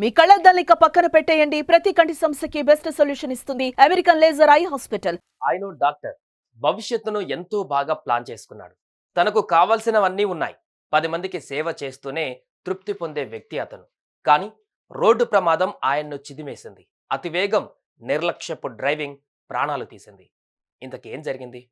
మీ కళ్ళద్దాలిక పక్కన పెట్టేయండి. ప్రతి కంటి సమస్యకి బెస్ట్ సొల్యూషన్ ఇస్తుంది అమెరికన్ లేజర్ ఐ హాస్పిటల్. ఆయన డాక్టర్ భవిష్యత్తును ఎంతో బాగా ప్లాన్ చేసుకున్నాడు. తనకు కావాల్సినవన్నీ ఉన్నాయి. 10 మందికి సేవ చేస్తూనే తృప్తి పొందే వ్యక్తి అతను. కానీ రోడ్డు ప్రమాదం ఆయన్ను చిదిమేసింది. అతివేగం, నిర్లక్ష్యపు డ్రైవింగ్ ప్రాణాలు తీసింది. ఇంతకేం జరిగింది?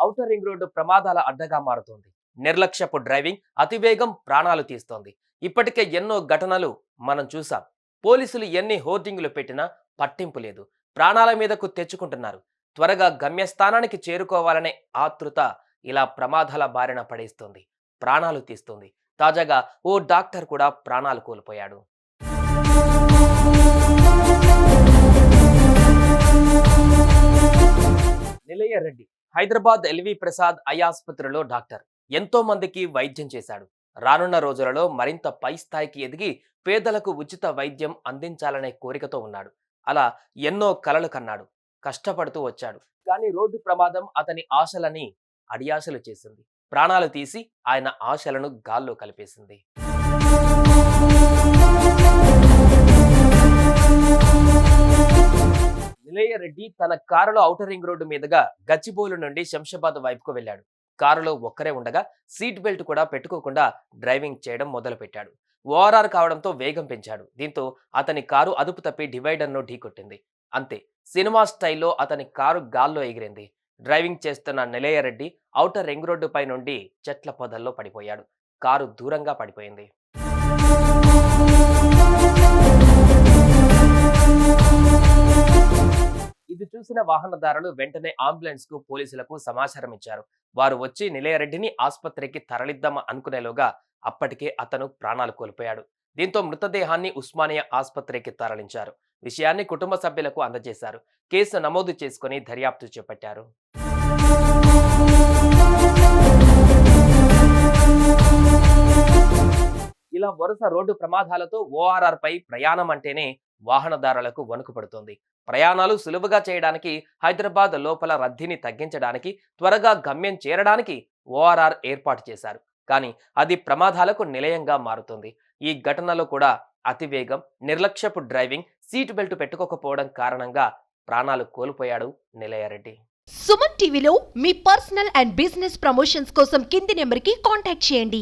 ఔటర్ రింగ్ రోడ్డు ప్రమాదాల అడ్డగా మారుతోంది. నిర్లక్ష్యపు డ్రైవింగ్, అతివేగం ప్రాణాలు తీస్తోంది. ఇప్పటికే ఎన్నో ఘటనలు మనం చూసాం. పోలీసులు ఎన్ని హోర్డింగులు పెట్టినా పట్టింపు లేదు. ప్రాణాల మీదకు తెచ్చుకుంటున్నారు. త్వరగా గమ్యస్థానానికి చేరుకోవాలనే ఆతృత ఇలా ప్రమాదాల బారిన పడేస్తుంది, ప్రాణాలు తీస్తుంది. తాజాగా ఓ డాక్టర్ కూడా ప్రాణాలు కోల్పోయాడు. నిలయ రెడ్డి హైదరాబాద్ ఎల్వి ప్రసాద్ ఐ ఆసుపత్రిలో డాక్టర్. ఎంతో మందికి వైద్యం చేశాడు. రానున్న రోజులలో మరింత పై స్థాయికి ఎదిగి పేదలకు ఉచిత వైద్యం అందించాలనే కోరికతో ఉన్నాడు. అలా ఎన్నో కలలు కన్నాడు, కష్టపడుతూ వచ్చాడు. కానీ రోడ్డు ప్రమాదం అతని ఆశలని అడియాశలు చేసింది. ప్రాణాలు తీసి ఆయన ఆశలను గాల్లో కలిపేసింది. నిలయ రెడ్డి తన కారులో ఔటర్ రింగ్ రోడ్డు మీదుగా గచ్చిబౌలి నుండి శంషాబాద్ వైపుకు వెళ్ళాడు. కారులో ఒక్కరే ఉండగా సీట్ బెల్ట్ కూడా పెట్టుకోకుండా డ్రైవింగ్ చేయడం మొదలుపెట్టాడు. ఓఆర్ఆర్ కావడంతో వేగం పెంచాడు. దీంతో అతని కారు అదుపు తప్పి డివైడర్ను ఢీకొట్టింది. అంతే, సినిమా స్టైల్లో అతని కారు గాల్లో ఎగిరింది. డ్రైవింగ్ చేస్తున్న నిలయ రెడ్డి ఔటర్ రింగ్ రోడ్డుపై నుండి చెట్ల పొదల్లో పడిపోయాడు. కారు దూరంగా పడిపోయింది. ఇది చూసిన వాహనదారులు వెంటనే అంబులెన్స్ కు, పోలీసులకు సమాచారం ఇచ్చారు. వారు వచ్చి నిలయ రెడ్డిని ఆసుపత్రికి తరలిద్దాం అనుకునేలోగా అప్పటికే అతను ప్రాణాలు కోల్పోయాడు. దీంతో మృతదేహాన్ని ఉస్మానియా ఆసుపత్రికి తరలించారు. విషయాన్ని కుటుంబ సభ్యులకు అందజేశారు. కేసు నమోదు చేసుకుని దర్యాప్తు చేపట్టారు. ఇలా వరుస రోడ్డు ప్రమాదాలతో ఓఆర్ఆర్ పై ప్రయాణం అంటేనే వాహనదారులకు వణుకు పడుతోంది. ప్రయాణాలు సులువుగా చేయడానికి, హైదరాబాద్ లోపల రద్దీని తగ్గించడానికి, త్వరగా గమ్యం చేరడానికి ఓఆర్ఆర్ ఏర్పాటు చేశారు. కానీ అది ప్రమాదాలకు నిలయంగా మారుతుంది. ఈ ఘటనలో కూడా అతివేగం, నిర్లక్ష్యపు డ్రైవింగ్, సీట్ బెల్ట్ పెట్టుకోకపోవడం కారణంగా ప్రాణాలు కోల్పోయాడు నిలయ రెడ్డి. సుమన్ టీవీలో మీ పర్సనల్ అండ్ బిజినెస్ ప్రమోషన్స్ కోసం కింది నెంబర్కి కాంటాక్ట్ చేయండి.